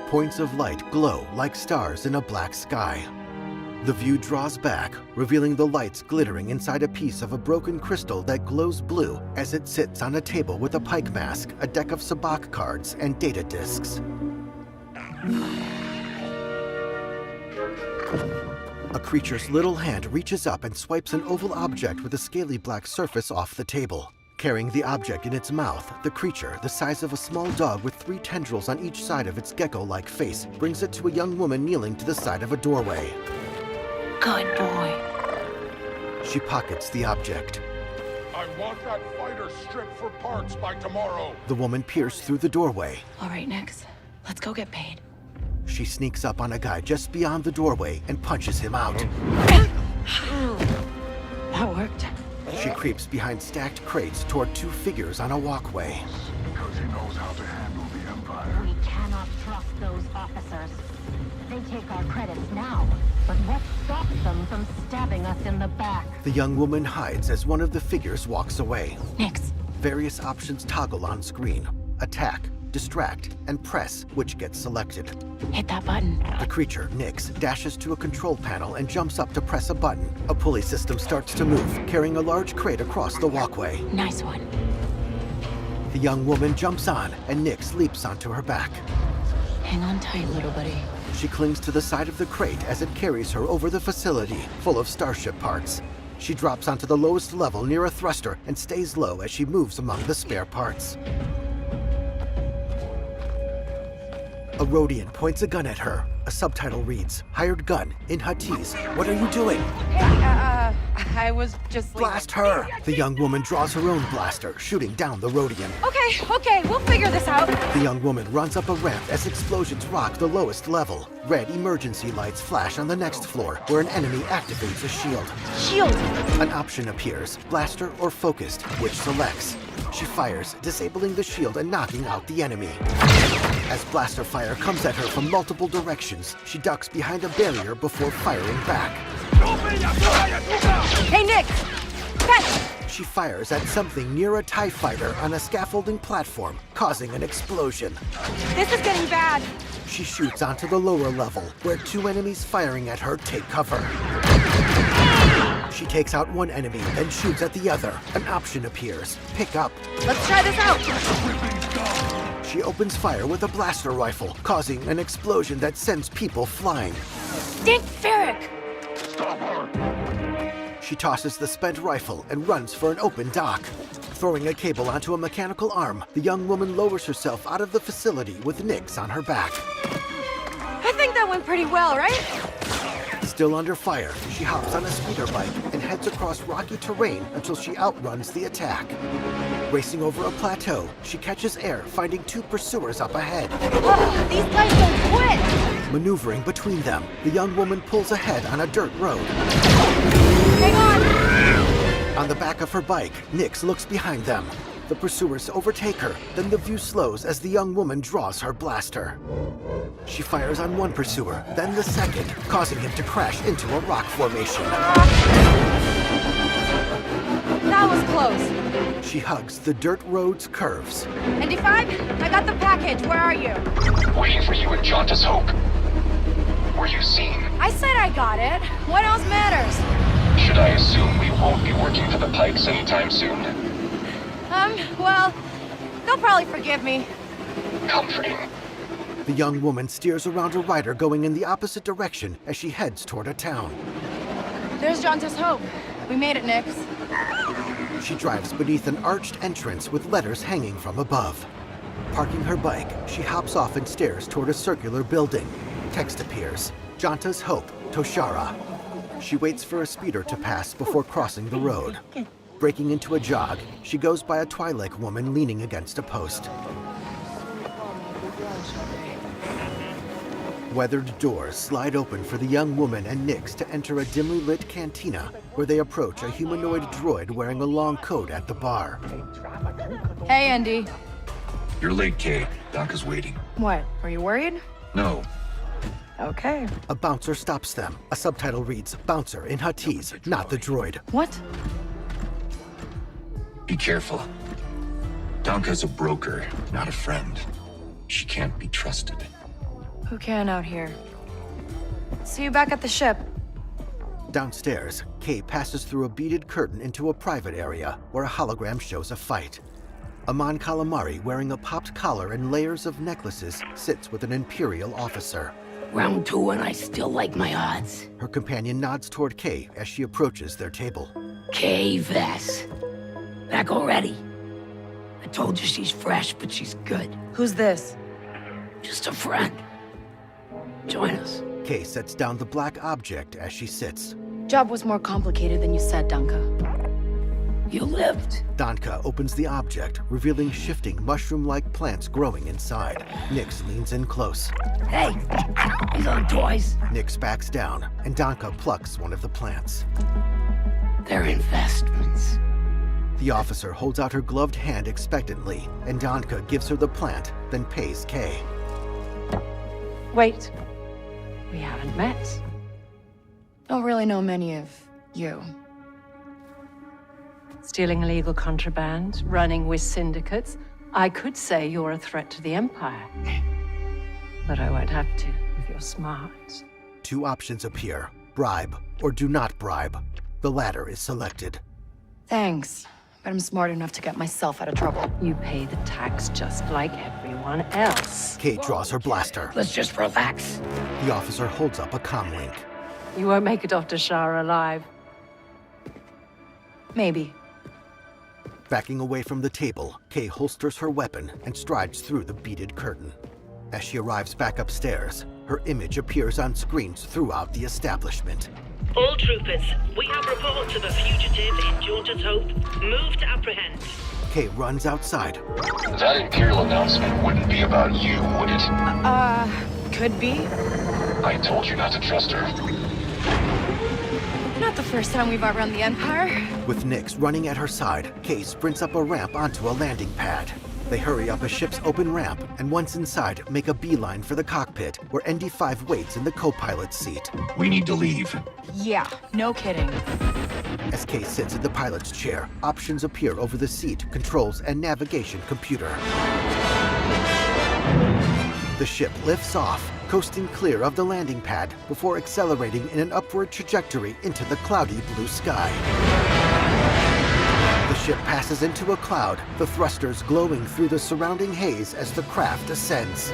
Points of light glow like stars in a black sky. The view draws back, revealing the lights glittering inside a piece of a broken crystal that glows blue as it sits on a table with a pike mask, a deck of sabacc cards, and data discs. A creature's little hand reaches up and swipes an oval object with a scaly black surface off the table. Carrying the object in its mouth, the creature, the size of a small dog with 3 tendrils on each side of its gecko-like face, brings it to a young woman kneeling to the side of a doorway. Good boy. She pockets the object. I want that fighter stripped for parts by tomorrow. The woman peers through the doorway. All right, Nix. Let's go get paid. She sneaks up on a guy just beyond the doorway and punches him out. That worked. She creeps behind stacked crates toward 2 figures on a walkway. Because he knows how to handle the Empire. We cannot trust those officers. They take our credits now, but what stops them from stabbing us in the back? The young woman hides as one of the figures walks away. Nix. Various options toggle on screen. Attack, distract, and press, which gets selected. Hit that button. The creature, Nix, dashes to a control panel and jumps up to press a button. A pulley system starts to move, carrying a large crate across the walkway. Nice one. The young woman jumps on, and Nix leaps onto her back. Hang on tight, little buddy. She clings to the side of the crate as it carries her over the facility, full of starship parts. She drops onto the lowest level near a thruster and stays low as she moves among the spare parts. A Rhodian points a gun at her. A subtitle reads, "Hired gun, in Huttese. What are you doing?" Hey, I was just Blast her! The young woman draws her own blaster, shooting down the Rhodian. Okay, we'll figure this out. The young woman runs up a ramp as explosions rock the lowest level. Red emergency lights flash on the next floor, where an enemy activates a shield. Shield! An option appears, blaster or focused, which selects. She fires, disabling the shield and knocking out the enemy. As blaster fire comes at her from multiple directions, she ducks behind a barrier before firing back. Hey, Nick! Fetch! She fires at something near a TIE fighter on a scaffolding platform, causing an explosion. This is getting bad. She shoots onto the lower level, where 2 enemies firing at her take cover. She takes out one enemy, then shoots at the other. An option appears. Pick up. Let's try this out. She opens fire with a blaster rifle, causing an explosion that sends people flying. Dink Ferric! Stop her. She tosses the spent rifle and runs for an open dock. Throwing a cable onto a mechanical arm, the young woman lowers herself out of the facility with Nix on her back. I think that went pretty well, right? Still under fire, she hops on a speeder bike and heads across rocky terrain until she outruns the attack. Racing over a plateau, she catches air, finding 2 pursuers up ahead. These guys don't quit. Maneuvering between them, the young woman pulls ahead on a dirt road. Hang on! On the back of her bike, Nix looks behind them. The pursuers overtake her, then the view slows as the young woman draws her blaster. She fires on one pursuer, then the second, causing him to crash into a rock formation. That was close. She hugs the dirt road's curves. ND5, I got the package. Where are you? Waiting for you at Jaunta's Hope. Were you seen? I said I got it. What else matters? Should I assume we won't be working for the Pikes anytime soon? Well, they'll probably forgive me. Comforting. The young woman steers around a rider going in the opposite direction as she heads toward a town. There's Jaunta's Hope. We made it, Nix. She drives beneath an arched entrance with letters hanging from above. Parking her bike, she hops off and stares toward a circular building. Text appears, Jaunta's Hope, Toshara. She waits for a speeder to pass before crossing the road. Breaking into a jog, she goes by a Twi'lek woman leaning against a post. Weathered doors slide open for the young woman and Nix to enter a dimly lit cantina where they approach a humanoid droid wearing a long coat at the bar. Hey, Andy. You're late, Kay. Donka's waiting. What? Are you worried? No. Okay. A bouncer stops them. A subtitle reads, Bouncer in Huttese, not the droid. What? Be careful. Donka's a broker, not a friend. She can't be trusted. Who can out here? See you back at the ship. Downstairs, Kay passes through a beaded curtain into a private area where a hologram shows a fight. Amon Calamari, wearing a popped collar and layers of necklaces, sits with an Imperial officer. Round 2 and I still like my odds. Her companion nods toward Kay as she approaches their table. Kay Vess. Back already? I told you she's fresh, but she's good. Who's this? Just a friend. Join us. Kay sets down the black object as she sits. Job was more complicated than you said, Danka. You lived. Danka opens the object, revealing shifting mushroom-like plants growing inside. Nix leans in close. Hey, these aren't toys. Nix backs down, and Danka plucks one of the plants. They're investments. The officer holds out her gloved hand expectantly, and Danka gives her the plant, then pays Kay. Wait. We haven't met. Don't really know many of you. Stealing illegal contraband, running with syndicates. I could say you're a threat to the Empire. But I won't have to, if you're smart. 2 options appear: bribe or do not bribe. The latter is selected. Thanks, but I'm smart enough to get myself out of trouble. You pay the tax just like everyone else. Kay draws her blaster. Let's just relax. The officer holds up a comm link. You won't make it off to Shara alive. Maybe. Backing away from the table, Kay holsters her weapon and strides through the beaded curtain. As she arrives back upstairs, her image appears on screens throughout the establishment. All troopers, we have reports of a fugitive in Jaunter's Hope. Move to apprehend. Kay runs outside. That Imperial announcement wouldn't be about you, would it? Could be. I told you not to trust her. Not the first time we've outrun the Empire. With Nix running at her side, Kay sprints up a ramp onto a landing pad. They hurry up a ship's open ramp, and once inside, make a beeline for the cockpit, where ND5 waits in the co-pilot's seat. We need to leave. Yeah, no kidding. As Kay sits in the pilot's chair, options appear over the seat, controls, and navigation computer. The ship lifts off, coasting clear of the landing pad before accelerating in an upward trajectory into the cloudy blue sky. The ship passes into a cloud, the thrusters glowing through the surrounding haze as the craft ascends.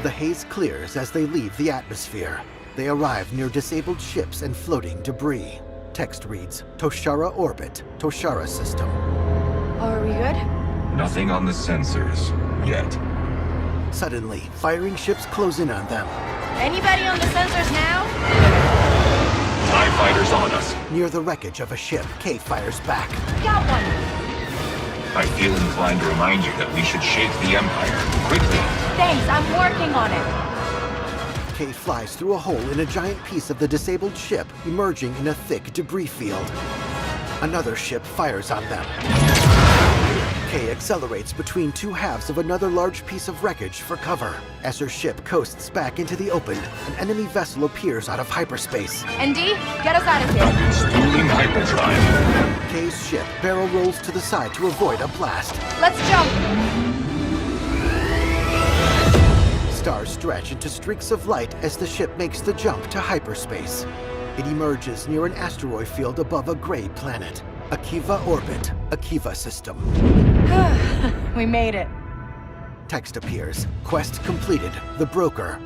The haze clears as they leave the atmosphere. They arrive near disabled ships and floating debris. Text reads, Toshara Orbit, Toshara System. Are we good? Nothing on the sensors, yet. Suddenly, firing ships close in on them. Anybody on the sensors now? TIE fighters on us. Near the wreckage of a ship, Kay fires back. Got one! I feel inclined to remind you that we should shake the Empire, quickly. Thanks, I'm working on it. Kay flies through a hole in a giant piece of the disabled ship, emerging in a thick debris field. Another ship fires on them. Kay accelerates between 2 halves of another large piece of wreckage for cover. As her ship coasts back into the open, an enemy vessel appears out of hyperspace. ND, get us out of here. Dueling hyperdrive. Kay's ship barrel rolls to the side to avoid a blast. Let's jump! Stars stretch into streaks of light as the ship makes the jump to hyperspace. It emerges near an asteroid field above a gray planet. Akiva Orbit, Akiva System. We made it. Text appears. Quest completed. The Broker.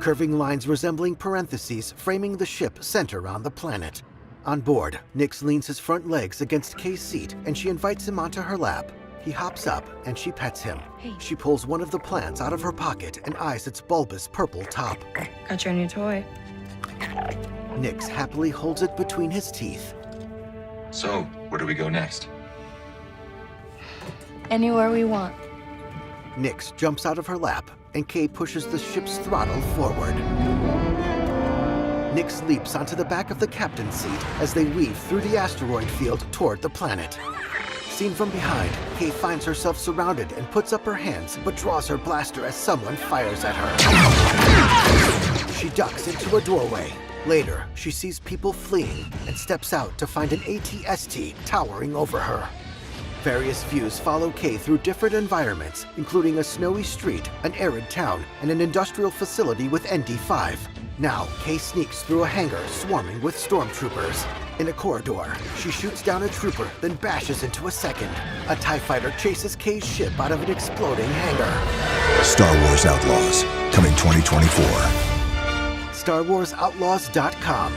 Curving lines resembling parentheses framing the ship center on the planet. On board, Nix leans his front legs against Kay's seat and she invites him onto her lap. He hops up and she pets him. Hey. She pulls one of the plants out of her pocket and eyes its bulbous purple top. Got your new toy. Nix happily holds it between his teeth. So, where do we go next? Anywhere we want. Nix jumps out of her lap, and Kay pushes the ship's throttle forward. Nix leaps onto the back of the captain's seat as they weave through the asteroid field toward the planet. Seen from behind, Kay finds herself surrounded and puts up her hands, but draws her blaster as someone fires at her. She ducks into a doorway. Later, she sees people fleeing and steps out to find an ATST towering over her. Various views follow Kay through different environments, including a snowy street, an arid town, and an industrial facility with ND5. Now, Kay sneaks through a hangar swarming with stormtroopers. In a corridor, she shoots down a trooper, then bashes into a second. A TIE fighter chases Kay's ship out of an exploding hangar. Star Wars Outlaws, coming 2024. StarWarsOutlaws.com.